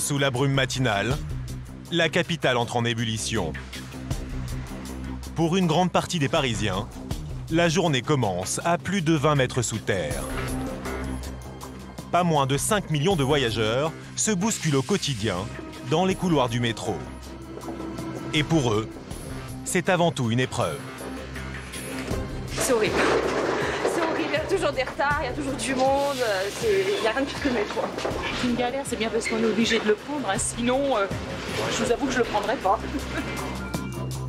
Sous la brume matinale, la capitale entre en ébullition. Pour une grande partie des Parisiens, la journée commence à plus de 20 mètres sous terre. Pas moins de 5 millions de voyageurs se bousculent au quotidien dans les couloirs du métro. Et pour eux, c'est avant tout une épreuve. C'est horrible. C'est horrible, il y a toujours des retards, il y a toujours du monde, il n'y a rien de pire que le métro. C'est une galère, c'est bien parce qu'on est obligé de le prendre, hein. Sinon, je vous avoue que je le prendrais pas.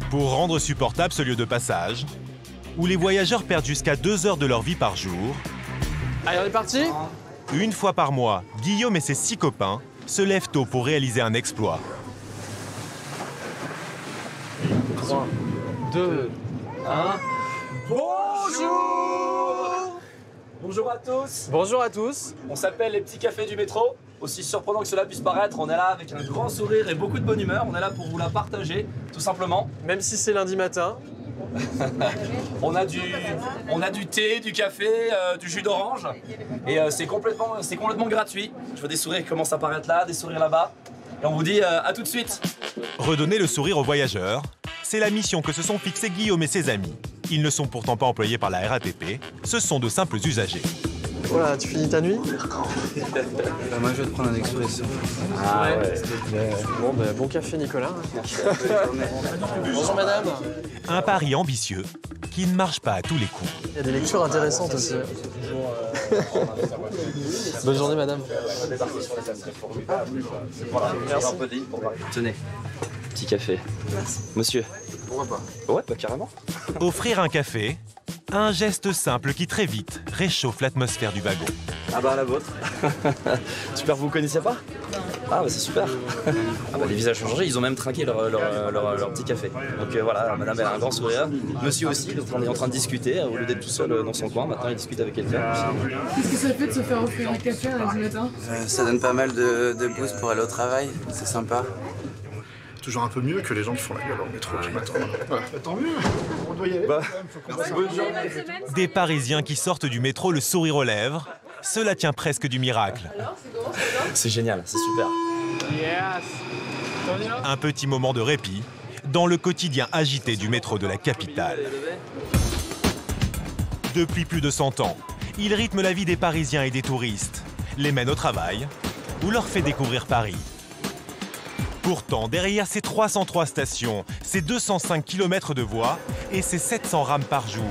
Pour rendre supportable ce lieu de passage, où les voyageurs perdent jusqu'à 2 heures de leur vie par jour, allez, on est parti? Une fois par mois, Guillaume et ses 6 copains se lèvent tôt pour réaliser un exploit. 3, 2, 1... Bonjour! Bonjour à tous. Bonjour à tous. On s'appelle les petits cafés du métro. Aussi surprenant que cela puisse paraître, on est là avec un grand sourire et beaucoup de bonne humeur. On est là pour vous la partager, tout simplement. Même si c'est lundi matin. on a du thé, du café, du jus d'orange. Et c'est complètement gratuit. Je vois des sourires qui commencent à apparaître là, des sourires là-bas. Et on vous dit à tout de suite. Redonner le sourire aux voyageurs, c'est la mission que se sont fixés Guillaume et ses amis. Ils ne sont pourtant pas employés par la RATP, ce sont de simples usagers. Voilà, tu finis ta nuit? Moi je vais te prendre un expresso. Ah ouais. Bon, bon café Nicolas. Bonjour madame. Un pari ambitieux qui ne marche pas à tous les coups. Il y a des lectures intéressantes aussi. Bonne journée madame. Merci. Tenez, petit café. Merci. Monsieur. Pourquoi pas? Ouais, bah carrément. Offrir un café, un geste simple qui très vite réchauffe l'atmosphère du wagon. Ah bah la vôtre. Super, vous connaissiez pas? Ah bah c'est super. Ah bah les visages ont changé, ils ont même trinqué leur petit café. Donc voilà, madame elle a un grand sourire, monsieur aussi, donc on est en train de discuter, au lieu d'être tout seul dans son coin, maintenant il discute avec quelqu'un. Qu'est-ce que ça fait de se faire offrir un café à lundi matin? Ça donne pas mal de boost pour aller au travail, c'est sympa. Toujours un peu mieux que les gens qui font la gueule au métro tous les matins. Ouais. Tant mieux, on doit y aller. Des Parisiens qui sortent du métro le sourire aux lèvres, cela tient presque du miracle. C'est génial, c'est super. Un petit moment de répit dans le quotidien agité du métro de la capitale. Depuis plus de 100 ans, il rythme la vie des Parisiens et des touristes, les mène au travail ou leur fait découvrir Paris. Pourtant, derrière ces 303 stations, ces 205 km de voies et ces 700 rames par jour,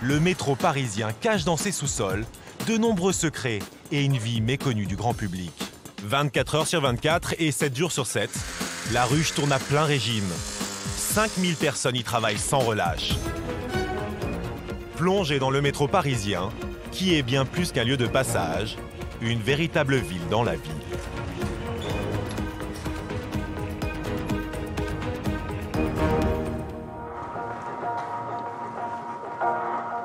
le métro parisien cache dans ses sous-sols de nombreux secrets et une vie méconnue du grand public. 24 heures sur 24 et 7 jours sur 7, la ruche tourne à plein régime. 5000 personnes y travaillent sans relâche. Plongez dans le métro parisien, qui est bien plus qu'un lieu de passage, une véritable ville dans la ville.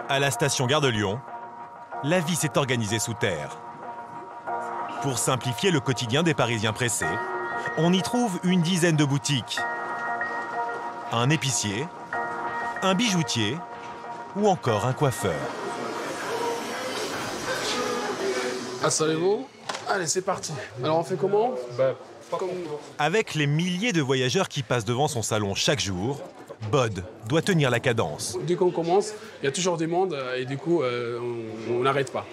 À la station Gare de Lyon, la vie s'est organisée sous terre. Pour simplifier le quotidien des Parisiens pressés, on y trouve une dizaine de boutiques, un épicier, un bijoutier ou encore un coiffeur. Installez-vous. Allez, c'est parti. Alors on fait comment? Avec les milliers de voyageurs qui passent devant son salon chaque jour, Bod doit tenir la cadence. Dès qu'on commence, il y a toujours des mondes et du coup, on n'arrête pas.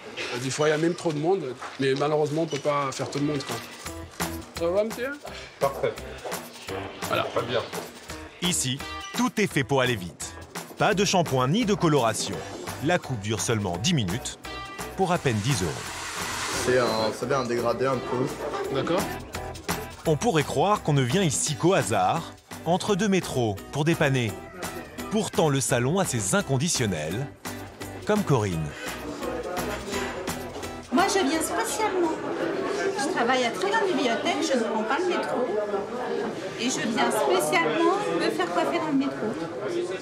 Des fois, il y a même trop de monde, mais malheureusement, on ne peut pas faire tout le monde, quoi. Ça va, monsieur? Parfait. Voilà. Très bien. Ici, tout est fait pour aller vite. Pas de shampoing ni de coloration. La coupe dure seulement 10 minutes pour à peine 10 €. C'est un dégradé un peu. D'accord. On pourrait croire qu'on ne vient ici qu'au hasard, entre deux métros, pour dépanner. Pourtant, le salon a ses inconditionnels, comme Corinne. Moi, je viens spécialement. Je travaille à Trélan Bibliothèque, je ne prends pas le métro. Et je viens spécialement me faire coiffer dans le métro.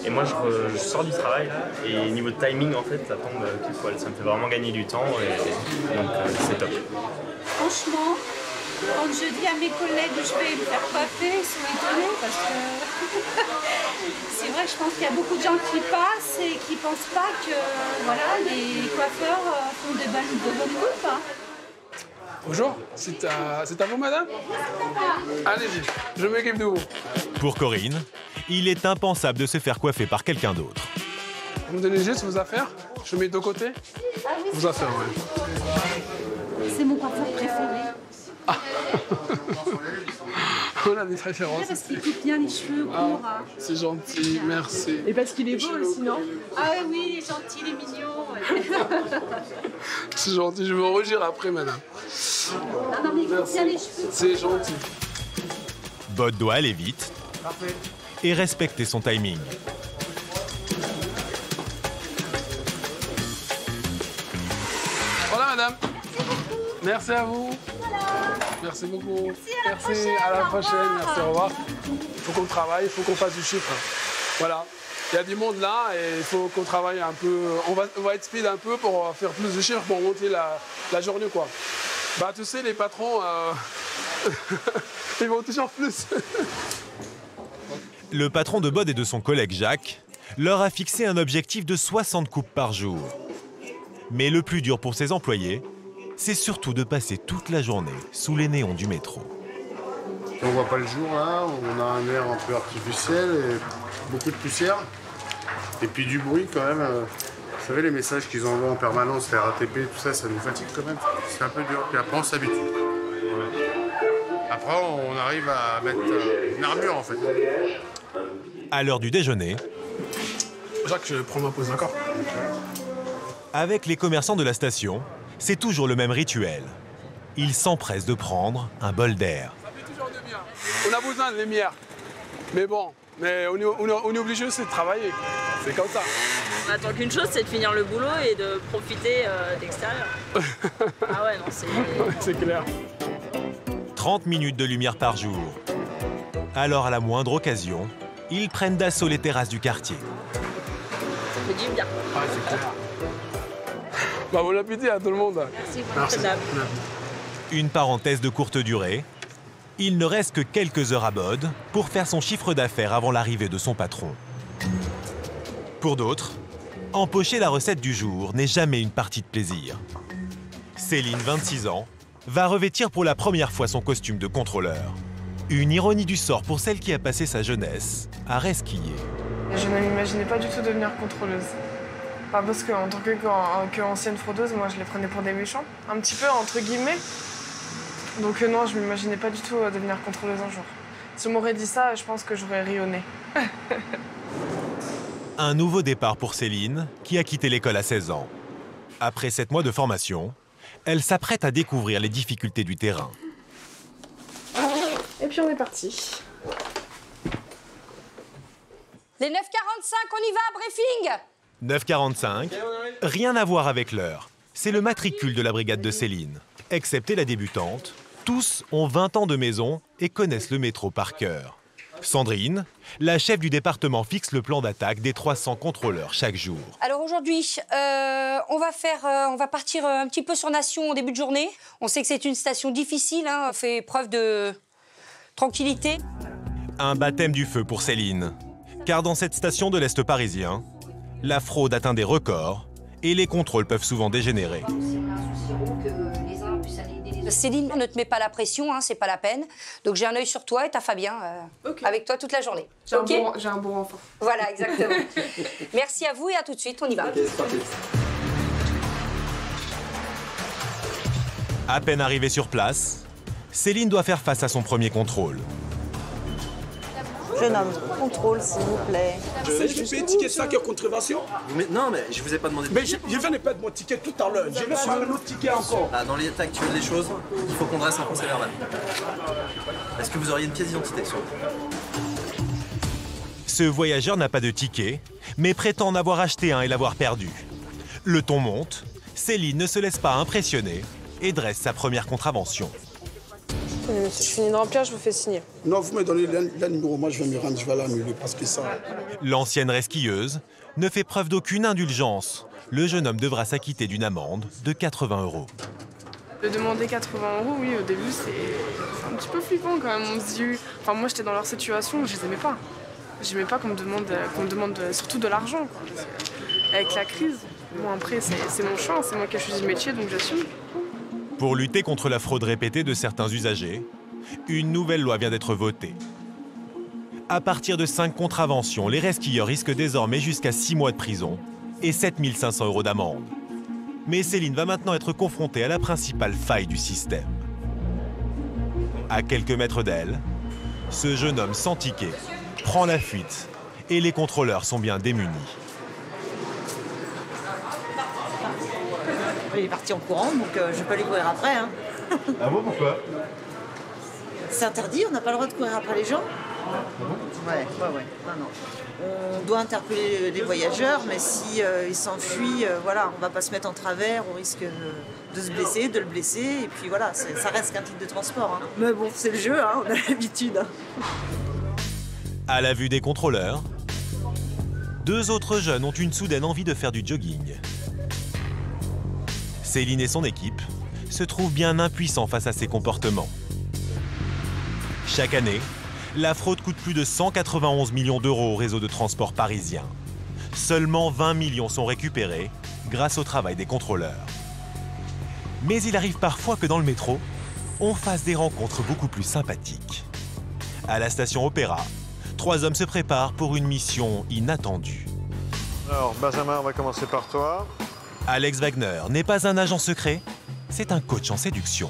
Et moi, je sors du travail, là, et niveau timing, en fait, ça tombe pile poil. Ça me fait vraiment gagner du temps, et donc c'est top. Franchement, quand je dis à mes collègues que je vais me faire coiffer, ils sont étonnés parce que c'est vrai que je pense qu'il y a beaucoup de gens qui passent et qui ne pensent pas que voilà, les coiffeurs font de bonnes coupes. Bonjour, c'est à vous, madame? Allez-y, je m'occupe de vous. Pour Corinne, il est impensable de se faire coiffer par quelqu'un d'autre. Vous me donnez juste vos affaires? Je mets de côté? Vos affaires, oui. C'est mon coiffeur préféré. Ah. On a des préférences. Parce qu'il coupe bien les cheveux courts. Ah, c'est gentil, merci. Et parce qu'il est beau aussi, non? Ah oui, il est gentil, il est mignon. C'est gentil, je vais vous rougir après, madame. Non, mais il coupe bien les cheveux. C'est gentil. Bot doit aller vite et respecter son timing. Voilà, madame. Merci à vous. Merci beaucoup. Merci, à la prochaine. Merci, au revoir. Il faut qu'on travaille, il faut qu'on fasse du chiffre. Voilà. Il y a du monde là et il faut qu'on travaille un peu. On va être speed un peu pour faire plus de chiffres pour monter la journée, quoi. Bah, tu sais, les patrons, ils vont toujours plus. Le patron de Bod et de son collègue Jacques leur a fixé un objectif de 60 coupes par jour. Mais le plus dur pour ses employés, c'est surtout de passer toute la journée sous les néons du métro. On voit pas le jour, hein, on a un air un peu artificiel et beaucoup de poussière. Et puis du bruit quand même. Vous savez, les messages qu'ils envoient en permanence, les RATP, tout ça, ça nous fatigue quand même. C'est un peu dur. Puis après, on s'habitue. Après, on arrive à mettre une armure en fait. À l'heure du déjeuner, Jacques, je prends ma pause, d'accord? avec les commerçants de la station, c'est toujours le même rituel. Ils s'empressent de prendre un bol d'air. Ça fait toujours du bien. On a besoin de lumière. Mais bon, on est obligé aussi de travailler. C'est comme ça. On attend qu'une chose, c'est de finir le boulot et de profiter de l'extérieur. Ah ouais, non, c'est... C'est clair. 30 minutes de lumière par jour. Alors, à la moindre occasion, ils prennent d'assaut les terrasses du quartier. Ça fait du bien. Ah, c'est clair. Bah, bon appétit à tout le monde. Merci. Une parenthèse de courte durée. Il ne reste que quelques heures à Bod pour faire son chiffre d'affaires avant l'arrivée de son patron. Pour d'autres, empocher la recette du jour n'est jamais une partie de plaisir. Céline, 26 ans, va revêtir pour la première fois son costume de contrôleur. Une ironie du sort pour celle qui a passé sa jeunesse à resquiller. Je ne m'imaginais pas du tout devenir contrôleuse. Enfin, parce qu'en tant qu'ancienne fraudeuse, moi je les prenais pour des méchants, un petit peu entre guillemets. Donc non, je ne m'imaginais pas du tout devenir contrôleuse un jour. Si on m'aurait dit ça, je pense que j'aurais ri au nez. Un nouveau départ pour Céline, qui a quitté l'école à 16 ans. Après 7 mois de formation, elle s'apprête à découvrir les difficultés du terrain. Et puis on est parti. Les 9h45, on y va, briefing! 9h45, rien à voir avec l'heure. C'est le matricule de la brigade de Céline. Excepté la débutante, tous ont 20 ans de maison et connaissent le métro par cœur. Sandrine, la chef du département, fixe le plan d'attaque des 300 contrôleurs chaque jour. Alors aujourd'hui, on va partir un petit peu sur Nation au début de journée. On sait que c'est une station difficile, hein, on fait preuve de tranquillité. Un baptême du feu pour Céline. Car dans cette station de l'Est parisien, la fraude atteint des records et les contrôles peuvent souvent dégénérer. Céline, ne te mets pas la pression, hein, c'est pas la peine. Donc j'ai un œil sur toi et t'as Fabien avec toi toute la journée. J'ai un bon renfort. Voilà, exactement. Merci à vous et à tout de suite, on y va. À peine arrivée sur place, Céline doit faire face à son premier contrôle. Jeune homme, contrôle s'il vous plaît. Je paye ticket 5 heures contravention. Non, mais je vous ai pas demandé de Mais je venais pas de mon ticket tout à l'heure. J'ai reçu un autre ticket encore. Ah, dans l'état actuel des choses, il faut qu'on dresse un procès verbal. Est-ce que vous auriez une pièce d'identité sur vous? Ce voyageur n'a pas de ticket, mais prétend en avoir acheté un et l'avoir perdu. Le ton monte, Céline ne se laisse pas impressionner et dresse sa première contravention. Si je finis de remplir, je vous fais signer. Non, vous me donnez le numéro, moi je vais me rendre, je vais l'annuler parce que ça... L'ancienne resquilleuse ne fait preuve d'aucune indulgence. Le jeune homme devra s'acquitter d'une amende de 80 €. De demander 80 €, oui, au début, c'est un petit peu flippant quand même. On se dit... Enfin, moi, j'étais dans leur situation, je les aimais pas. J'aimais pas qu'on me demande surtout de l'argent, quoi. Avec la crise, bon, après, c'est mon choix, c'est moi qui ai choisi le métier, donc j'assume. Pour lutter contre la fraude répétée de certains usagers, une nouvelle loi vient d'être votée. À partir de 5 contraventions, les resquilleurs risquent désormais jusqu'à 6 mois de prison et 7 500 € d'amende. Mais Céline va maintenant être confrontée à la principale faille du système. À quelques mètres d'elle, ce jeune homme sans ticket prend la fuite et les contrôleurs sont bien démunis. Il est parti en courant, donc je vais pas lui courir après. Hein. Ah bon, pourquoi? C'est interdit, on n'a pas le droit de courir après les gens. Ouais. Non. On doit interpeller les voyageurs, mais si ils s'enfuient, voilà, on va pas se mettre en travers, on risque de se blesser, de le blesser, et puis voilà, ça reste qu'un type de transport. Hein. Mais bon, c'est le jeu, hein, on a l'habitude. Hein. À la vue des contrôleurs, 2 autres jeunes ont une soudaine envie de faire du jogging. Céline et son équipe se trouvent bien impuissants face à ces comportements. Chaque année, la fraude coûte plus de 191 millions d'euros au réseau de transport parisien. Seulement 20 millions sont récupérés grâce au travail des contrôleurs. Mais il arrive parfois que dans le métro, on fasse des rencontres beaucoup plus sympathiques. À la station Opéra, 3 hommes se préparent pour une mission inattendue. Alors, Benjamin, on va commencer par toi. Alex Wagner n'est pas un agent secret, c'est un coach en séduction.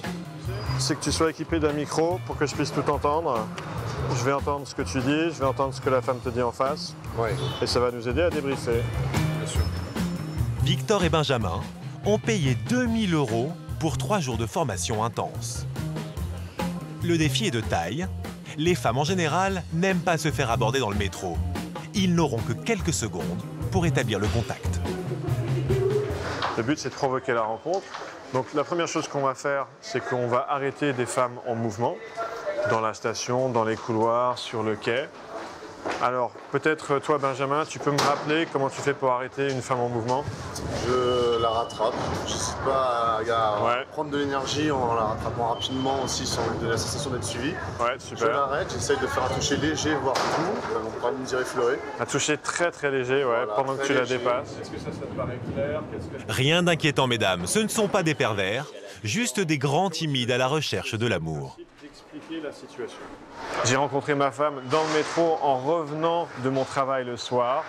C'est que tu sois équipé d'un micro pour que je puisse tout entendre. Je vais entendre ce que tu dis, je vais entendre ce que la femme te dit en face. Ouais. Et ça va nous aider à débriefer. Bien sûr. Victor et Benjamin ont payé 2 000 € pour 3 jours de formation intense. Le défi est de taille. Les femmes en général n'aiment pas se faire aborder dans le métro. Ils n'auront que quelques secondes pour établir le contact. Le but, c'est de provoquer la rencontre. Donc la première chose qu'on va faire, c'est qu'on va arrêter des femmes en mouvement, dans la station, dans les couloirs, sur le quai. Alors, peut-être toi, Benjamin, tu peux me rappeler comment tu fais pour arrêter une femme en mouvement? Je la rattrape. Je n'hésite pas à prendre de l'énergie en la rattrapant rapidement aussi sans lui donner la sensation d'être suivi. Ouais, super. Je l'arrête, j'essaye de faire un toucher léger, voire tout. On pourra me dire effleuré. Un toucher très très léger, ouais, voilà, pendant que tu léger. La dépasses. Est-ce que ça te paraît clair? Rien d'inquiétant, mesdames. Ce ne sont pas des pervers, juste des grands timides à la recherche de l'amour. D'expliquer la situation. J'ai rencontré ma femme dans le métro en revenant de mon travail le soir.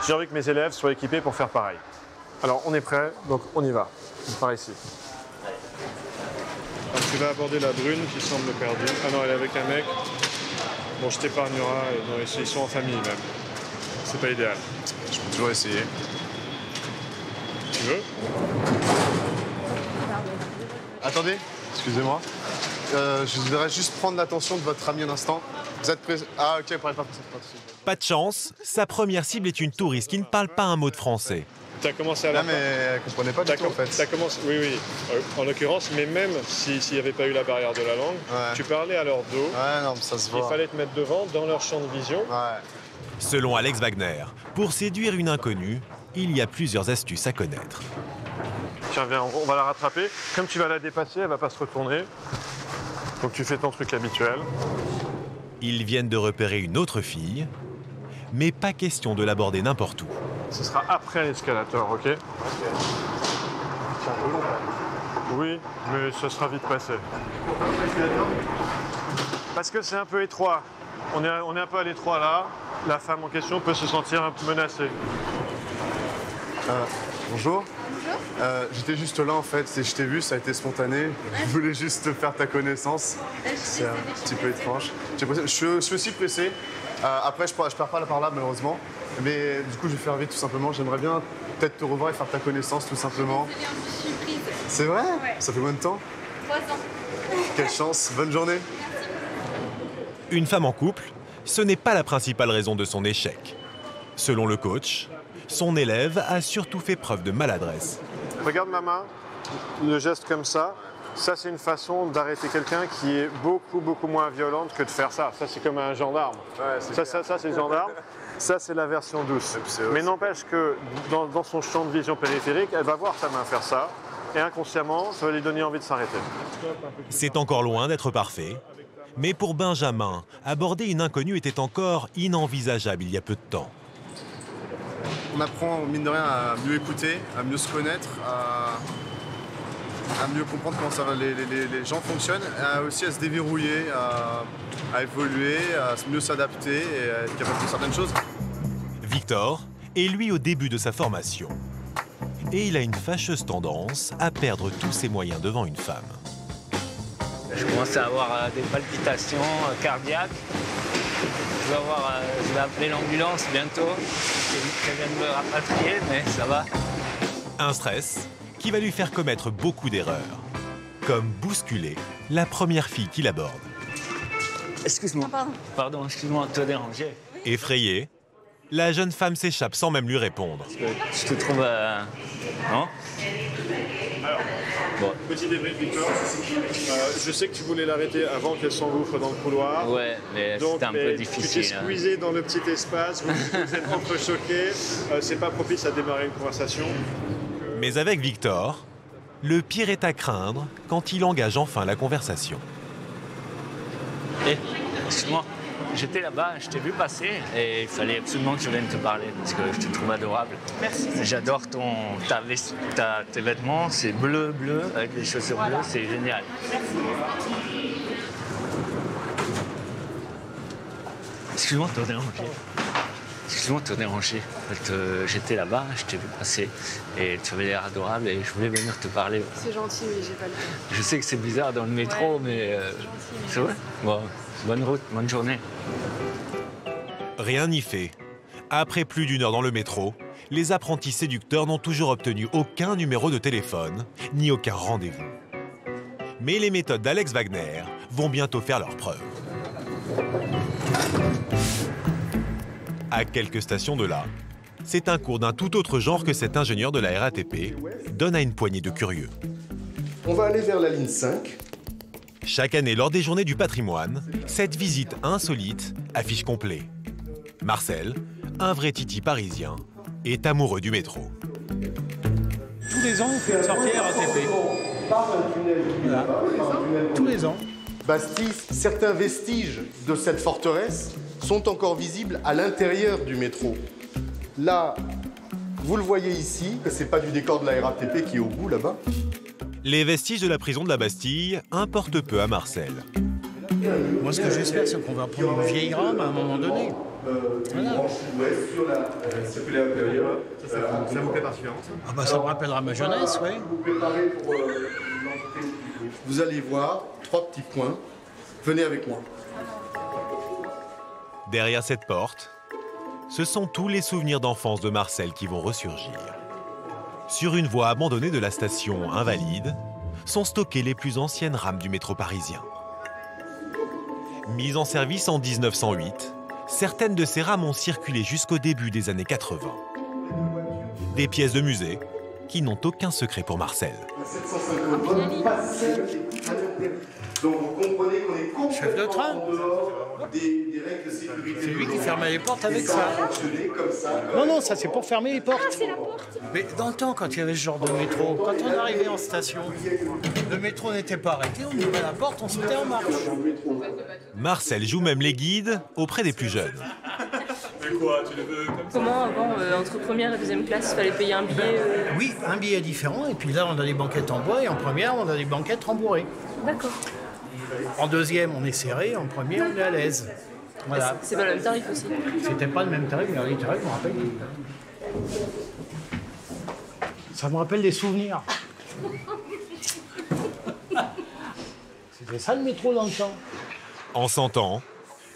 J'ai envie que mes élèves soient équipés pour faire pareil. Alors on est prêt, donc on y va. Par ici. Alors, tu vas aborder la brune qui semble perdue. Ah non, elle est avec un mec. Bon, je t'épargnerai. Non, ils sont en famille même. C'est pas idéal. Je peux toujours essayer. Tu veux? Attendez, excusez-moi. Je voudrais juste prendre l'attention de votre ami un instant. Vous êtes prêts? Ah ok, pas. Pas de chance, sa première cible est une touriste qui ne parle pas un mot de français. Tu as commencé à la... Non mais elle comprenait pas du tout en fait. T'as commencé... Oui. En l'occurrence, mais même s'il n'y avait pas eu la barrière de la langue, tu parlais à leur dos. Ouais, non, mais ça se voit. Il fallait te mettre devant, dans leur champ de vision. Ouais. Selon Alex Wagner, pour séduire une inconnue, il y a plusieurs astuces à connaître. Tiens, viens, on va la rattraper. Comme tu vas la dépasser, elle va pas se retourner. Donc tu fais ton truc habituel. Ils viennent de repérer une autre fille, mais pas question de l'aborder n'importe où. Ce sera après l'escalator, ok? Oui, mais ce sera vite passé. Parce que c'est un peu étroit. On est un peu à l'étroit là. La femme en question peut se sentir un peu menacée. Bonjour. J'étais juste là en fait, je t'ai vu, ça a été spontané. Je voulais juste faire ta connaissance. C'est un petit peu étrange. Je suis aussi pressé. Après, je perds pas par là malheureusement. Mais du coup, je vais faire vite tout simplement. J'aimerais bien peut-être te revoir et faire ta connaissance tout simplement. C'est vrai? Ouais. Ça fait combien de temps? 3 ans. Quelle chance, bonne journée. Une femme en couple, ce n'est pas la principale raison de son échec. Selon le coach, son élève a surtout fait preuve de maladresse. Regarde ma main, le geste comme ça. Ça, c'est une façon d'arrêter quelqu'un qui est beaucoup moins violente que de faire ça. Ça, c'est comme un gendarme. Ouais, ça, c'est le gendarme. Ça, c'est la version douce. Mais n'empêche que dans son champ de vision périphérique, elle va voir sa main faire ça. Et inconsciemment, ça va lui donner envie de s'arrêter. C'est encore loin d'être parfait. Mais pour Benjamin, aborder une inconnue était encore inenvisageable il y a peu de temps. On apprend, mine de rien, à mieux écouter, à mieux se connaître, à mieux comprendre comment les gens fonctionnent, aussi à se déverrouiller, à évoluer, à mieux s'adapter et à être capable de certaines choses. Victor est lui au début de sa formation. Et il a une fâcheuse tendance à perdre tous ses moyens devant une femme. Je commence à avoir des palpitations cardiaques. Je vais appeler l'ambulance bientôt. Je viens de me rapatrier, mais ça va. Un stress qui va lui faire commettre beaucoup d'erreurs. Comme bousculer la première fille qu'il aborde. Excuse-moi. Pardon, excuse-moi de te déranger. Effrayée, la jeune femme s'échappe sans même lui répondre. Je te trouve... Non ? Alors, bon. Petit débrief, Victor. Je sais que tu voulais l'arrêter avant qu'elle s'engouffre dans le couloir. Ouais, mais c'était un peu difficile. Tu t'es squeezé dans le petit espace, vous êtes entrechoqués. C'est pas propice à démarrer une conversation. Mais avec Victor, le pire est à craindre quand il engage enfin la conversation. Excuse-moi, j'étais là-bas, je t'ai vu passer et il fallait absolument que je vienne te parler parce que je te trouve adorable. Merci. J'adore tes vêtements, c'est bleu, avec des chaussures bleues, c'est génial. Excuse-moi de te déranger. Excuse-moi de te déranger. J'étais là-bas, je t'ai vu passer et tu avais l'air adorable et je voulais venir te parler. C'est gentil, mais j'ai pas le temps. Je sais que c'est bizarre dans le métro, mais c'est vrai. Bon, bonne route, bonne journée. Rien n'y fait. Après plus d'1 heure dans le métro, les apprentis séducteurs n'ont toujours obtenu aucun numéro de téléphone, ni aucun rendez-vous. Mais les méthodes d'Alex Wagner vont bientôt faire leurs preuves. À quelques stations de là, c'est un cours d'un tout autre genre que cet ingénieur de la RATP donne à une poignée de curieux. On va aller vers la ligne 5. Chaque année, lors des journées du patrimoine, cette visite insolite affiche complet. Marcel, un vrai titi parisien, est amoureux du métro. Tous les ans, on fait une sortie RATP. Voilà. Tous les ans. Bastille, certains vestiges de cette forteresse sont encore visibles à l'intérieur du métro. Là, vous le voyez ici, c'est pas du décor de la RATP qui est au bout là-bas. Les vestiges de la prison de la Bastille importent peu à Marcel. Moi, ce que j'espère, c'est qu'on va prendre une vieille rame à un moment donné. Voilà. Ça vous plaît particulièrement? Ah bah, ça me rappellera ma jeunesse, ouais. Vous allez voir 3 petits points. Venez avec moi. Derrière cette porte, ce sont tous les souvenirs d'enfance de Marcel qui vont ressurgir. Sur une voie abandonnée de la station Invalide, sont stockées les plus anciennes rames du métro parisien. Mises en service en 1908, certaines de ces rames ont circulé jusqu'au début des années 80. Des pièces de musée qui n'ont aucun secret pour Marcel. Donc vous comprenez qu'on est complètement chef de train. en dehors des règles de sécurité. C'est lui qui fermait les portes avec ça. Comme ça. Non, ça c'est pour fermer les portes. Mais dans le temps, quand il y avait ce genre de métro, quand on arrivait en station, le métro n'était pas arrêté, on ouvrait la porte, on sautait en marche. Marcel joue même les guides auprès des plus jeunes. Mais quoi, tu les veux comme ça? Comment avant, entre première et deuxième classe, il fallait payer un billet Oui, un billet différent, et puis là on a des banquettes en bois, et en première on a des banquettes rembourrées. D'accord. En deuxième on est serré, en première on est à l'aise. Voilà. C'est pas le même tarif aussi? C'était pas le même tarif, mais les tarifs, je me rappelle. Ça me rappelle des souvenirs. C'était ça le métro dans le temps. En 100 ans,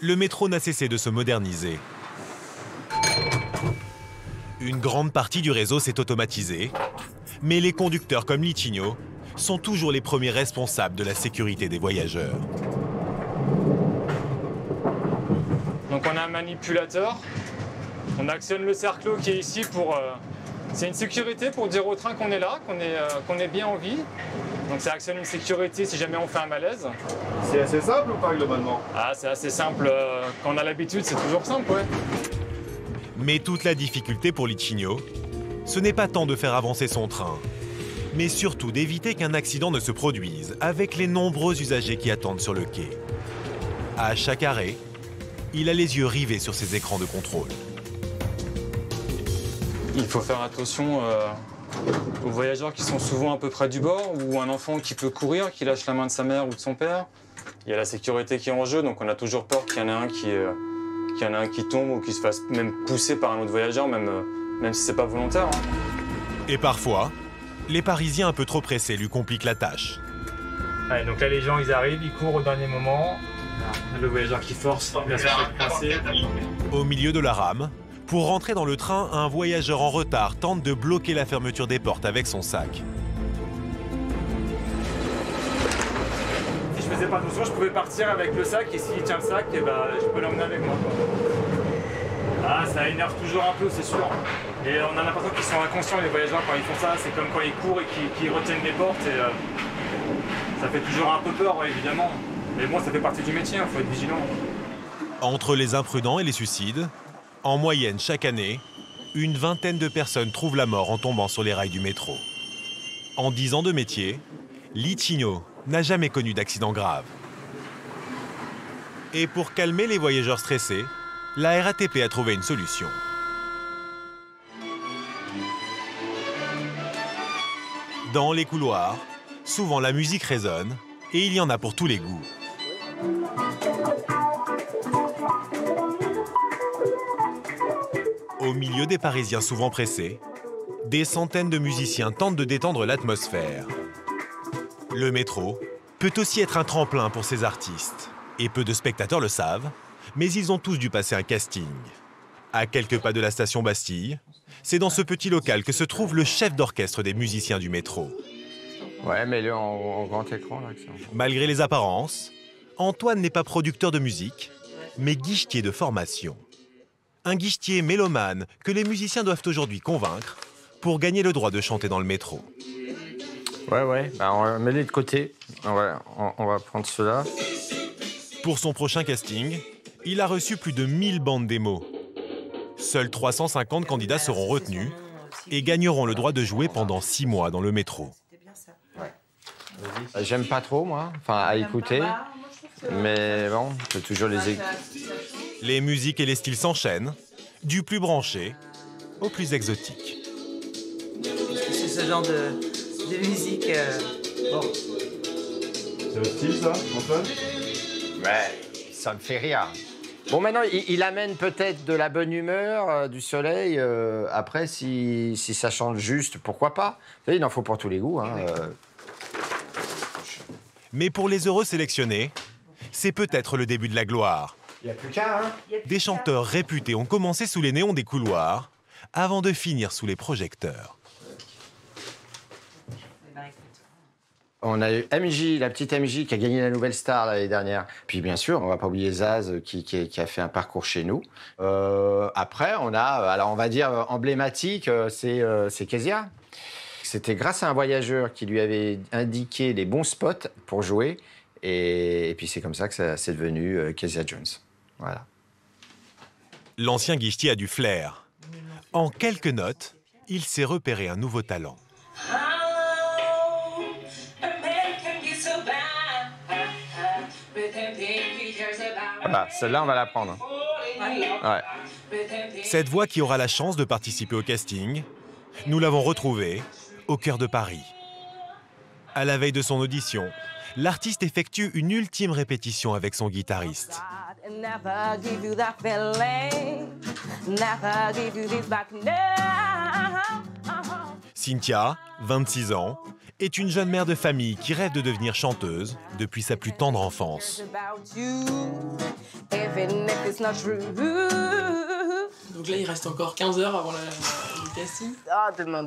le métro n'a cessé de se moderniser. Une grande partie du réseau s'est automatisée, mais les conducteurs comme Litigno sont toujours les premiers responsables de la sécurité des voyageurs. Donc on a un manipulateur, on actionne le cerclo qui est ici pour... c'est une sécurité pour dire au train qu'on est là, qu'on est bien en vie. Donc ça actionne une sécurité si jamais on fait un malaise. C'est assez simple ou pas globalement? Ah, c'est assez simple. Quand on a l'habitude, c'est toujours simple, ouais. Mais toute la difficulté pour Litigno, ce n'est pas tant de faire avancer son train, mais surtout d'éviter qu'un accident ne se produise avec les nombreux usagers qui attendent sur le quai. À chaque arrêt, il a les yeux rivés sur ses écrans de contrôle. Il faut faire attention aux voyageurs qui sont souvent à peu près du bord, ou un enfant qui peut courir, qui lâche la main de sa mère ou de son père. Il y a la sécurité qui est en jeu, donc on a toujours peur qu'il y en ait un qui tombe ou qui se fasse même pousser par un autre voyageur, même si c'est pas volontaire. Et parfois, les Parisiens un peu trop pressés lui compliquent la tâche. Ouais, donc là, les gens, ils arrivent, ils courent au dernier moment. Le voyageur qui force, bien sûr, est coincé. Au milieu de la rame, pour rentrer dans le train, un voyageur en retard tente de bloquer la fermeture des portes avec son sac. Si je faisais pas attention, je pouvais partir avec le sac, et s'il tient le sac, eh ben, je peux l'emmener avec moi, quoi. Ah, ça énerve toujours un peu, c'est sûr. Et on a l'impression qu'ils sont inconscients, les voyageurs, quand ils font ça. C'est comme quand ils courent et qu'ils retiennent les portes. Et, ça fait toujours un peu peur, ouais, évidemment. Mais bon, ça fait partie du métier, il faut être vigilant. Entre les imprudents et les suicides, en moyenne, chaque année, une vingtaine de personnes trouvent la mort en tombant sur les rails du métro. En 10 ans de métier, Lee Chino n'a jamais connu d'accident grave. Et pour calmer les voyageurs stressés, la RATP a trouvé une solution. Dans les couloirs, souvent la musique résonne et il y en a pour tous les goûts. Au milieu des Parisiens souvent pressés, des centaines de musiciens tentent de détendre l'atmosphère. Le métro peut aussi être un tremplin pour ces artistes. Et peu de spectateurs le savent, mais ils ont tous dû passer un casting. À quelques pas de la station Bastille, c'est dans ce petit local que se trouve le chef d'orchestre des musiciens du métro. Ouais, mais là, en grand écran, là. Malgré les apparences, Antoine n'est pas producteur de musique, mais guichetier de formation. Un guichetier mélomane que les musiciens doivent aujourd'hui convaincre pour gagner le droit de chanter dans le métro. Ouais, bah, on va mettre de côté. On va prendre cela. Pour son prochain casting, il a reçu plus de 1000 bandes démos. Seuls 350 candidats seront retenus et gagneront le droit de jouer pendant 6 mois dans le métro. J'aime pas trop, moi, à écouter. Mais bon, c'est toujours les... Les musiques et les styles s'enchaînent, du plus branché au plus exotique. C'est ce genre de musique... Bon. C'est le style, ça, Antoine? Ouais, ça me fait rire. Bon, maintenant, il amène peut-être de la bonne humeur, du soleil. Après, si ça chante juste, pourquoi pas? Vous savez, il en faut pour tous les goûts. Hein, Mais pour les heureux sélectionnés, c'est peut-être le début de la gloire. Il n'y a plus qu'un, hein? Des chanteurs réputés ont commencé sous les néons des couloirs avant de finir sous les projecteurs. On a eu MJ, la petite MJ qui a gagné la Nouvelle Star l'année dernière. Puis bien sûr, on va pas oublier Zaz qui a fait un parcours chez nous. Après, on a, alors on va dire emblématique, c'est Kezia. C'était grâce à un voyageur qui lui avait indiqué les bons spots pour jouer. Et puis c'est comme ça que c'est devenu Kezia Jones. Voilà. L'ancien guichetier a du flair. En quelques notes, il s'est repéré un nouveau talent. Voilà, celle-là, on va la prendre. Ouais. Cette voix qui aura la chance de participer au casting, nous l'avons retrouvée au cœur de Paris. À la veille de son audition, l'artiste effectue une ultime répétition avec son guitariste. Cynthia, 26 ans, est une jeune mère de famille qui rêve de devenir chanteuse depuis sa plus tendre enfance. Donc là, il reste encore 15 heures avant le casting. Ah, demain,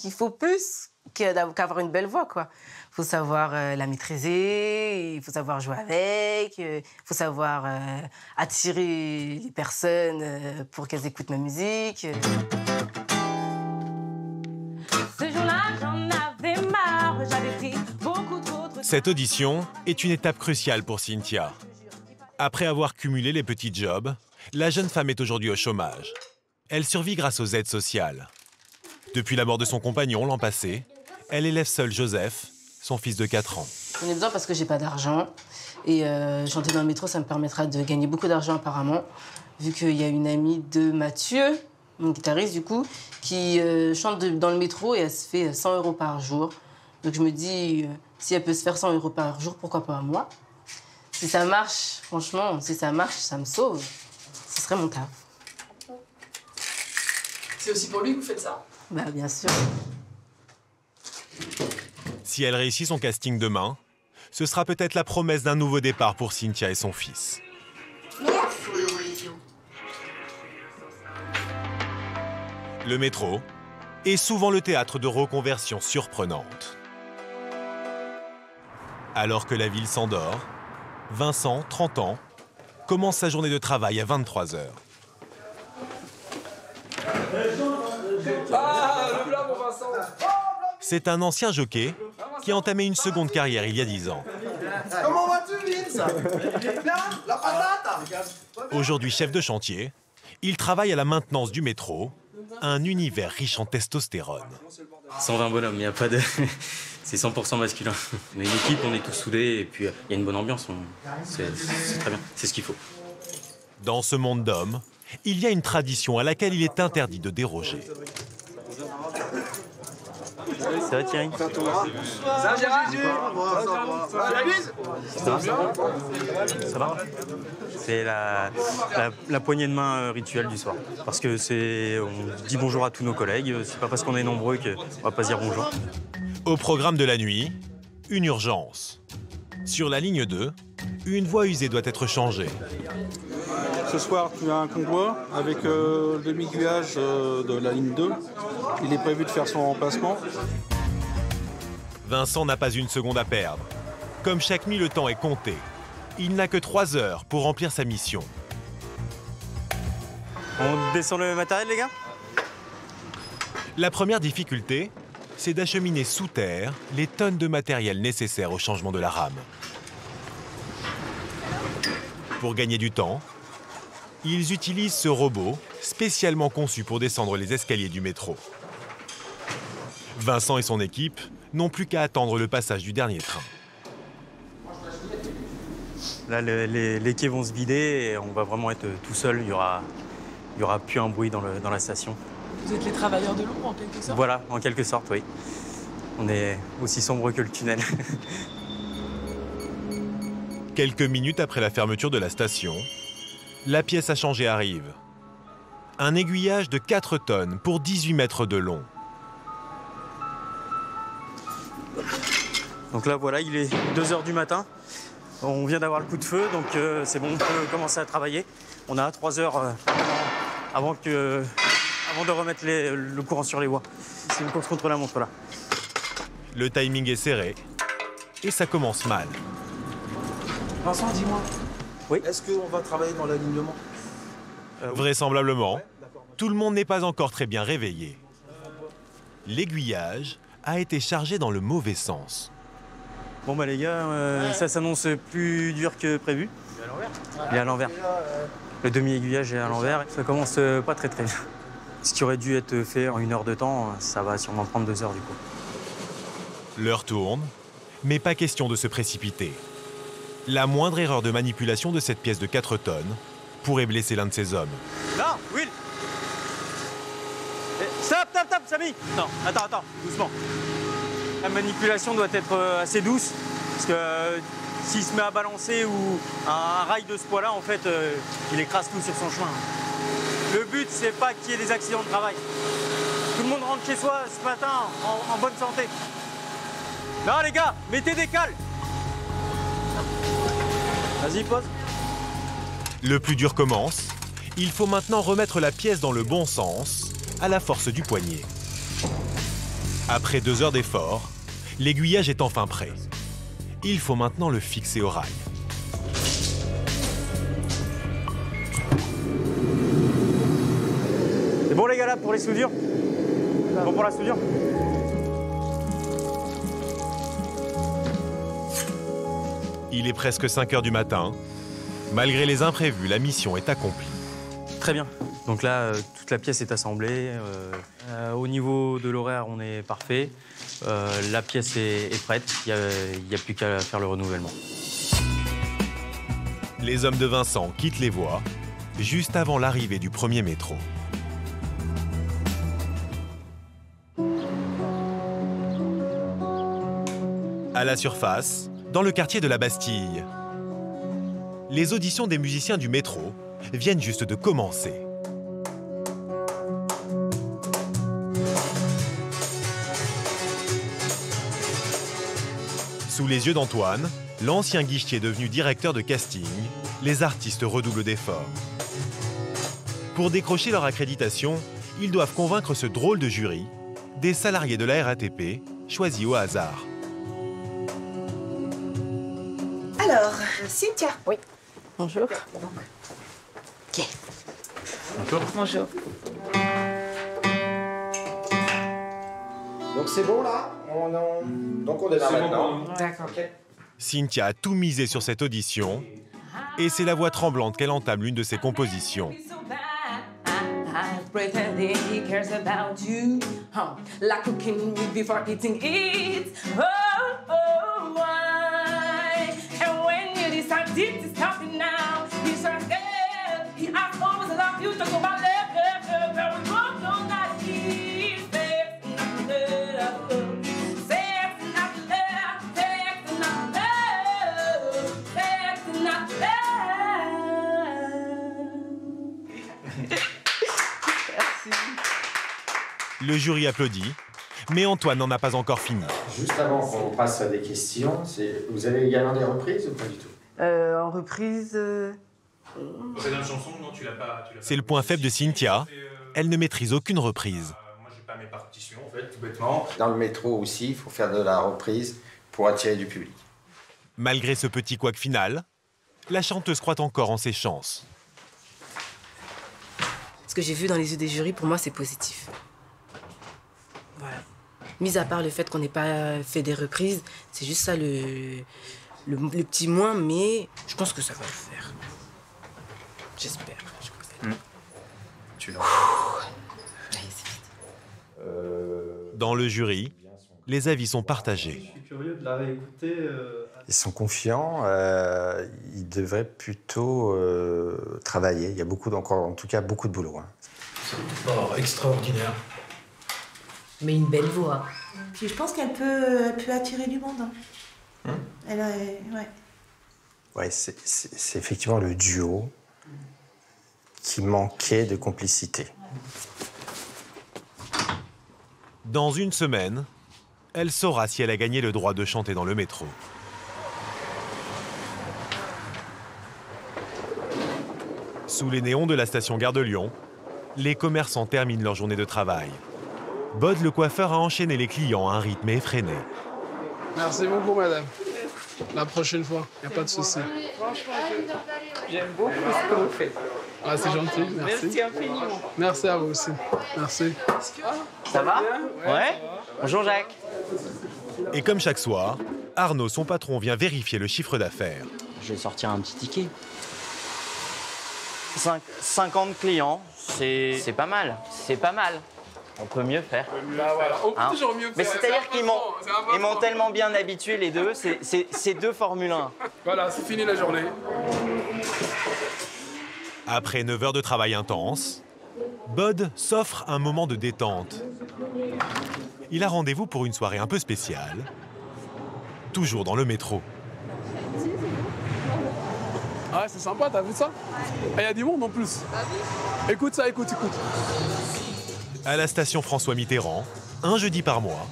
il faut plus qu'avoir une belle voix, quoi. Il faut savoir la maîtriser, il faut savoir jouer avec, il faut savoir attirer les personnes pour qu'elles écoutent ma musique. Ce jour-là, j'en avais marre, j'avais pris beaucoup trop de... Cette audition est une étape cruciale pour Cynthia. Après avoir cumulé les petits jobs, la jeune femme est aujourd'hui au chômage. Elle survit grâce aux aides sociales. Depuis la mort de son compagnon l'an passé, elle élève seule Joseph, son fils de 4 ans. J'en ai besoin parce que j'ai pas d'argent. Et chanter dans le métro, ça me permettra de gagner beaucoup d'argent apparemment. Vu qu'il y a une amie de Mathieu une guitariste du coup, qui chante dans le métro et elle se fait 100 € par jour. Donc je me dis, si elle peut se faire 100 € par jour, pourquoi pas moi? Si ça marche, franchement, si ça marche, ça me sauve. Ce serait mon taf. C'est aussi pour lui que vous faites ça? Bah bien sûr. Si elle réussit son casting demain, ce sera peut-être la promesse d'un nouveau départ pour Cynthia et son fils. Le métro est souvent le théâtre de reconversions surprenantes. Alors que la ville s'endort, Vincent, 30 ans, commence sa journée de travail à 23 h. Ah, le plat pour Vincent. C'est un ancien jockey qui a entamé une seconde carrière il y a 10 ans. Comment vas-tu, Vince? Bien, la patate? Aujourd'hui chef de chantier, il travaille à la maintenance du métro, un univers riche en testostérone. 120 bonhommes, il n'y a pas de... C'est 100% masculin. Mais une équipe, on est tous soudés et puis il y a une bonne ambiance. C'est très bien, c'est ce qu'il faut. Dans ce monde d'hommes, il y a une tradition à laquelle il est interdit de déroger. Ça va Thierry? Ça Gérard? Ça va? C'est la poignée de main rituelle du soir. Parce que on dit bonjour à tous nos collègues, c'est pas parce qu'on est nombreux qu'on va pas se dire bonjour. Au programme de la nuit, une urgence. Sur la ligne 2, une voie usée doit être changée. Ce soir, tu as un convoi avec le demi-guage de la ligne 2. Il est prévu de faire son remplacement. Vincent n'a pas une seconde à perdre. Comme chaque nuit, le temps est compté. Il n'a que 3 heures pour remplir sa mission. On descend le matériel, les gars? La première difficulté, c'est d'acheminer sous terre les tonnes de matériel nécessaires au changement de la rame. Pour gagner du temps, ils utilisent ce robot spécialement conçu pour descendre les escaliers du métro. Vincent et son équipe n'ont plus qu'à attendre le passage du dernier train. Là, les quais vont se vider et on va vraiment être tout seul. Il y aura plus un bruit dans la station. Vous êtes les travailleurs de l'ombre, en quelque sorte? Voilà, en quelque sorte, oui. On est aussi sombre que le tunnel. Quelques minutes après la fermeture de la station, la pièce à changer arrive. Un aiguillage de 4 tonnes pour 18 mètres de long. Donc là, voilà, il est 2 h du matin. On vient d'avoir le coup de feu, donc c'est bon, on peut commencer à travailler. On a 3 heures avant de remettre le courant sur les voies. C'est une course contre la montre, là. Le timing est serré et ça commence mal. Vincent, dis-moi. Oui. Est-ce qu'on va travailler dans l'alignement? Vraisemblablement, tout le monde n'est pas encore très bien réveillé. L'aiguillage a été chargé dans le mauvais sens. Bon bah les gars, ça s'annonce plus dur que prévu. Il est à l'envers. Le demi-aiguillage est à l'envers. Ça commence pas très bien. Ce qui aurait dû être fait en 1 heure de temps, ça va sûrement prendre 2 heures du coup. L'heure tourne, mais pas question de se précipiter. La moindre erreur de manipulation de cette pièce de 4 tonnes pourrait blesser l'un de ces hommes. Là, Will. Stop, Samy. Non, attends, doucement. La manipulation doit être assez douce, parce que s'il se met à balancer ou un rail de ce poids-là, en fait, il écrase tout sur son chemin. Le but, c'est pas qu'il y ait des accidents de travail. Tout le monde rentre chez soi ce matin en bonne santé. Non, les gars, mettez des cales. Vas-y, pose. Le plus dur commence. Il faut maintenant remettre la pièce dans le bon sens, à la force du poignet. Après 2 heures d'effort, l'aiguillage est enfin prêt. Il faut maintenant le fixer au rail. C'est bon les gars là pour les soudures? Bon pour la soudure? Il est presque 5 heures du matin. Malgré les imprévus, la mission est accomplie. Très bien. Donc là, toute la pièce est assemblée. Au niveau de l'horaire, on est parfait. La pièce est prête. Il n'y a plus qu'à faire le renouvellement. Les hommes de Vincent quittent les voies juste avant l'arrivée du premier métro. À la surface, dans le quartier de la Bastille, les auditions des musiciens du métro viennent juste de commencer. Sous les yeux d'Antoine, l'ancien guichetier devenu directeur de casting, les artistes redoublent d'efforts. Pour décrocher leur accréditation, ils doivent convaincre ce drôle de jury, des salariés de la RATP choisis au hasard. Alors, Cynthia. Oui. Bonjour. Ok. Bonjour. Bonjour. Donc c'est bon là Donc on démarre maintenant. D'accord. Cynthia a tout misé sur cette audition et c'est la voix tremblante qu'elle entame l'une de ses compositions. Pretending he cares about you, like cooking meat before eating it. Oh, why? And when you decided to stop it now, he said, "Girl, he asked always love you, talk about love, but we both know that he's sex, not love, sex, not love, sex, not love, sex, not love." Le jury applaudit, mais Antoine n'en a pas encore fini. Juste avant qu'on passe à des questions, vous avez également des reprises ou pas du tout? En reprise. Précédente chanson, non, tu l'as pas. C'est le point faible de Cynthia. Elle ne maîtrise aucune reprise. Moi, j'ai pas mes partitions, en fait, tout bêtement. Dans le métro aussi, il faut faire de la reprise pour attirer du public. Malgré ce petit couac final, la chanteuse croit encore en ses chances. Ce que j'ai vu dans les yeux des jurys, pour moi, c'est positif. Voilà. Mis à part le fait qu'on n'ait pas fait des reprises, c'est juste ça le petit moins, mais je pense que ça va le faire. J'espère. Tu l'as. Dans le jury, les avis sont partagés. Je suis curieux de la réécouter. Ils sont confiants, ils devraient plutôt travailler. Il y a en tout cas beaucoup de boulot. Hein. Oh, extraordinaire. Mais une belle voix. Puis je pense qu'elle peut attirer du monde. Elle a, ouais. Ouais, c'est effectivement le duo qui manquait de complicité. Dans une semaine, elle saura si elle a gagné le droit de chanter dans le métro. Sous les néons de la station Gare de Lyon, les commerçants terminent leur journée de travail. Bod le coiffeur a enchaîné les clients à un rythme effréné. Merci beaucoup, madame. La prochaine fois, il n'y a pas de souci. J'aime beaucoup ce que vous faites. Ah, c'est gentil, merci. Merci infiniment. Merci à vous aussi. Merci. Ça va? Ouais. Bonjour Jacques. Et comme chaque soir, Arnaud, son patron, vient vérifier le chiffre d'affaires. Je vais sortir un petit ticket. 50 clients, c'est pas mal. C'est pas mal. On peut mieux faire. Bah voilà, on peut toujours mieux faire. Mais c'est-à-dire qu'ils m'ont tellement bien habitué les deux, c'est deux Formule 1. Voilà, c'est fini la journée. Après 9 heures de travail intense, Bod s'offre un moment de détente. Il a rendez-vous pour une soirée un peu spéciale, toujours dans le métro. Ah ouais, c'est sympa, t'as vu ça? Il y a du monde en plus. Écoute ça, écoute. À la station François Mitterrand, un jeudi par mois,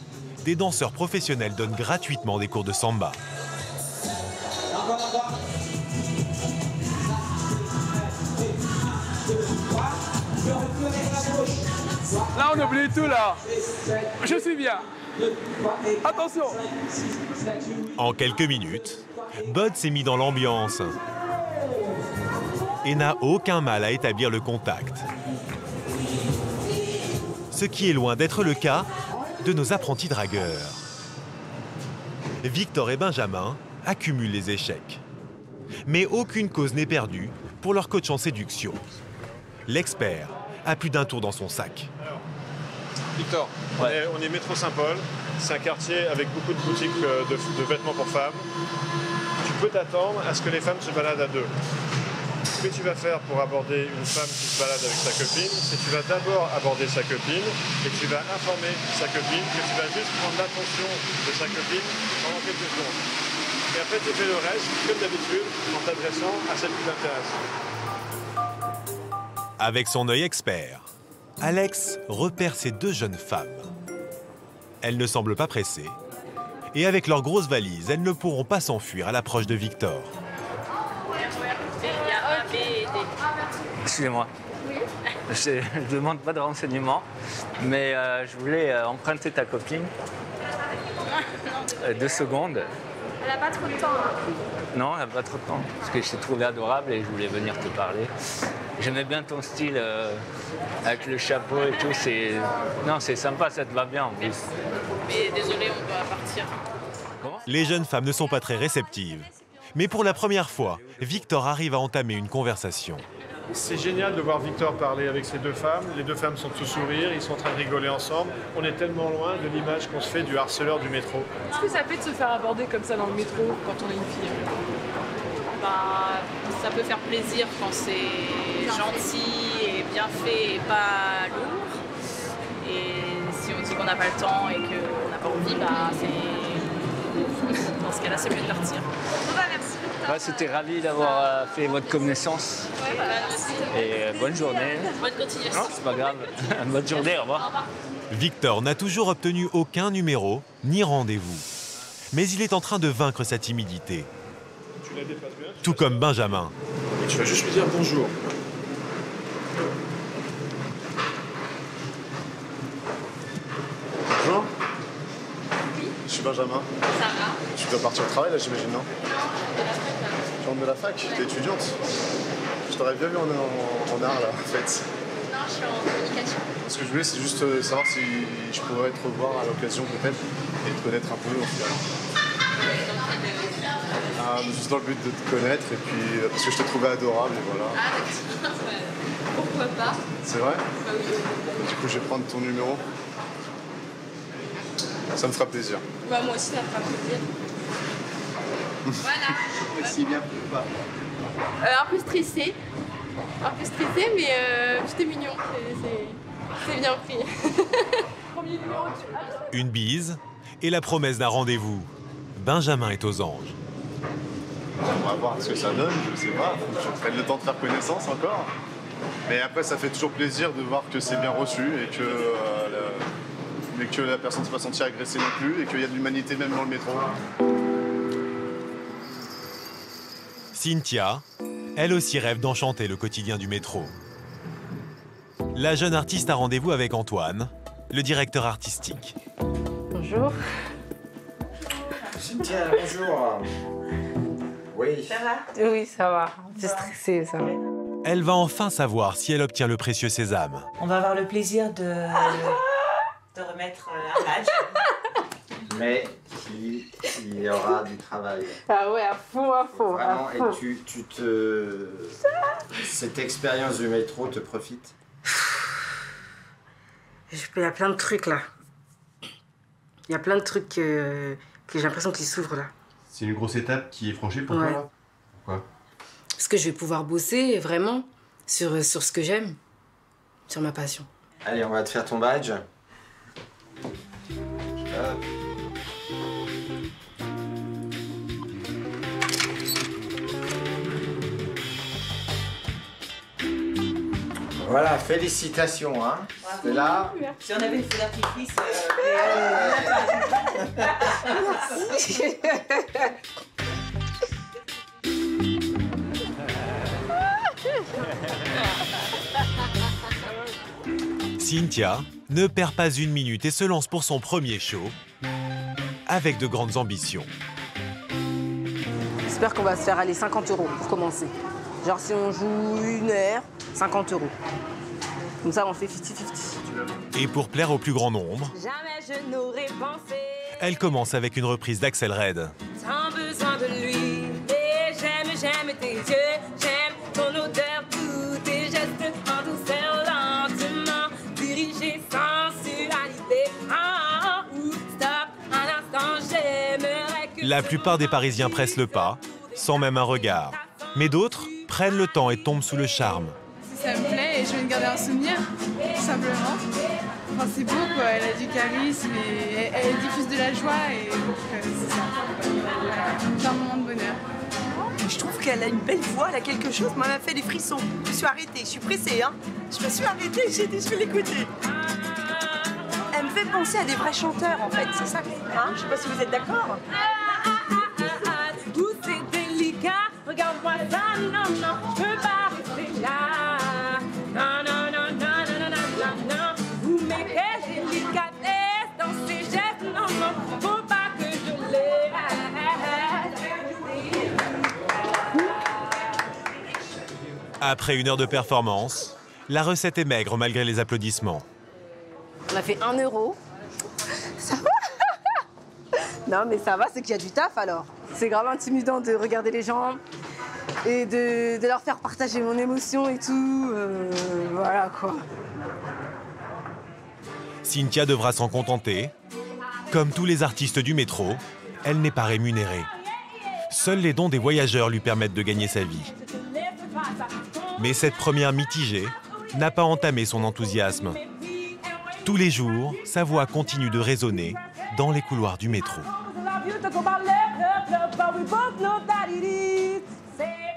des danseurs professionnels donnent gratuitement des cours de samba. Là, on oublie tout, là. Je suis bien. Attention. En quelques minutes, Bod s'est mis dans l'ambiance et n'a aucun mal à établir le contact. Ce qui est loin d'être le cas de nos apprentis dragueurs. Victor et Benjamin accumulent les échecs. Mais aucune cause n'est perdue pour leur coach en séduction. L'expert a plus d'un tour dans son sac. Victor, on est métro Saint-Paul. C'est un quartier avec beaucoup de boutiques de vêtements pour femmes. Tu peux t'attendre à ce que les femmes se baladent à deux. Ce que tu vas faire pour aborder une femme qui se balade avec sa copine, c'est que tu vas d'abord aborder sa copine et tu vas informer sa copine que tu vas juste prendre l'attention de sa copine pendant quelques secondes. Et après, tu fais le reste, comme d'habitude, en t'adressant à celle qui t'intéresse. Avec son œil expert, Alex repère ces deux jeunes femmes. Elles ne semblent pas pressées. Et avec leurs grosses valises, elles ne pourront pas s'enfuir à l'approche de Victor. Excusez-moi. Je ne demande pas de renseignements, mais je voulais emprunter ta copine. 2 secondes. Elle n'a pas trop de temps. Hein. Non, elle n'a pas trop de temps. Parce que je t'ai trouvé adorable et je voulais venir te parler. J'aimais bien ton style avec le chapeau et tout. Non, c'est sympa, ça te va bien en plus. Mais désolé, on doit partir. Les jeunes femmes ne sont pas très réceptives. Mais pour la première fois, Victor arrive à entamer une conversation. C'est génial de voir Victor parler avec ces deux femmes. Les deux femmes sont tout sourire, ils sont en train de rigoler ensemble. On est tellement loin de l'image qu'on se fait du harceleur du métro. Est-ce que ça fait de se faire aborder comme ça dans le métro quand on est une fille? Bah, ça peut faire plaisir quand c'est gentil et bien fait et pas lourd. Et si on dit qu'on n'a pas le temps et qu'on n'a pas envie, bah dans ce cas-là, c'est mieux de partir. Merci. Ouais, c'était ravi d'avoir fait votre connaissance. Ouais, voilà, merci. Et bonne journée. Bonne continuation. Non, c'est pas grave. Bonne journée, au revoir. Victor n'a toujours obtenu aucun numéro ni rendez-vous. Mais il est en train de vaincre sa timidité. Tu la dépasses bien. Tout comme Benjamin. Et tu vas juste lui dire bonjour. Bonjour. Je suis Benjamin. Ça va? Tu dois partir au travail là, j'imagine, non? Tu rentres de la fac? T'es étudiante? Je t'aurais bien vu en art là, en fait. Non, je suis en communication. Ce que je voulais, c'est juste savoir si je pourrais te revoir à l'occasion peut-être et te connaître un peu au final. Juste dans le but de te connaître et puis parce que je t'ai trouvé adorable et voilà. Ah d'accord, pourquoi pas? C'est vrai? Bah oui. Du coup, je vais prendre ton numéro. Ça me fera plaisir. Bah moi aussi, ça me fera plaisir. Voilà. Aussi bien ou pas? Un peu stressée. Mais c'était mignon. C'est bien pris. Premier numéro. Une bise et la promesse d'un rendez-vous. Benjamin est aux anges. On va voir ce que ça donne, je sais pas. Faut que je prenne le temps de faire connaissance encore. Mais après, ça fait toujours plaisir de voir que c'est bien reçu et que, mais que la personne ne s'est pas sentie agressée non plus et qu'il y a de l'humanité même dans le métro. Cynthia, elle aussi rêve d'enchanter le quotidien du métro. La jeune artiste a rendez-vous avec Antoine, le directeur artistique. Bonjour. Cynthia, bonjour. Oui. Ça va? Oui, ça va. Un peu stressée, ça va. Elle va enfin savoir si elle obtient le précieux sésame. On va avoir le plaisir de remettre un badge. Mais il y aura du travail. Ah ouais, à fond, à fond. Vraiment, à fond. et cette expérience du métro te profite? Il y a plein de trucs là. Il y a plein de trucs que j'ai l'impression qu'ils s'ouvrent là. C'est une grosse étape qui est franchie pour toi là? Pourquoi? Parce que je vais pouvoir bosser vraiment sur ce que j'aime, sur ma passion. Allez, on va te faire ton badge. Voilà, félicitations, hein. C'est là. Si on avait une feu d'artifice. Merci. Cynthia ne perd pas une minute et se lance pour son premier show avec de grandes ambitions. J'espère qu'on va se faire aller 50 € pour commencer. Genre si on joue 1 heure, 50 €. Comme ça on fait 50-50. Et pour plaire au plus grand nombre, Jamais je n'aurais pensé. elle commence avec une reprise d'Axel Red. Sans besoin de lui. Et j'aime tes yeux, j'aime ton odeur, tous tes gestes en douceur, lentement, dirigé sans sensualité. Stop, un instant, j'aimerais que... La plupart des Parisiens pressent le pas, sans même un regard. Mais d'autres prennent le temps et tombent sous le charme. Ça me plaît et je vais me garder un souvenir, tout simplement. Enfin, c'est beau quoi, elle a du charisme et elle diffuse de la joie et donc c'est ça. Voilà. C'est un moment de bonheur. Je trouve qu'elle a une belle voix, elle a quelque chose, moi elle m'a fait des frissons. Je me suis arrêtée, je suis pressée, hein. Je me suis arrêtée, j'ai dit je vais l'écouter. Elle me fait penser à des vrais chanteurs en fait, c'est ça, hein. Je sais pas si vous êtes d'accord. Tout c'est délicat, regarde-moi ça, non, non, je peux pas rester là. Non, non, non, non, non, non, non, non. Vous mais quelle délicatesse dans ces gestes, non, non, faut pas que je l'aie. Après 1 heure de performance, la recette est maigre malgré les applaudissements. On a fait 1 €. Ça va? Non, mais ça va, c'est qu'il y a du taf alors. C'est grave intimidant de regarder les gens et de leur faire partager mon émotion et tout. Voilà quoi. Cynthia devra s'en contenter. Comme tous les artistes du métro, elle n'est pas rémunérée. Seuls les dons des voyageurs lui permettent de gagner sa vie. Mais cette première mitigée n'a pas entamé son enthousiasme. Tous les jours, sa voix continue de résonner dans les couloirs du métro. Love you, talk about love, love, love, but we both know that it is. Say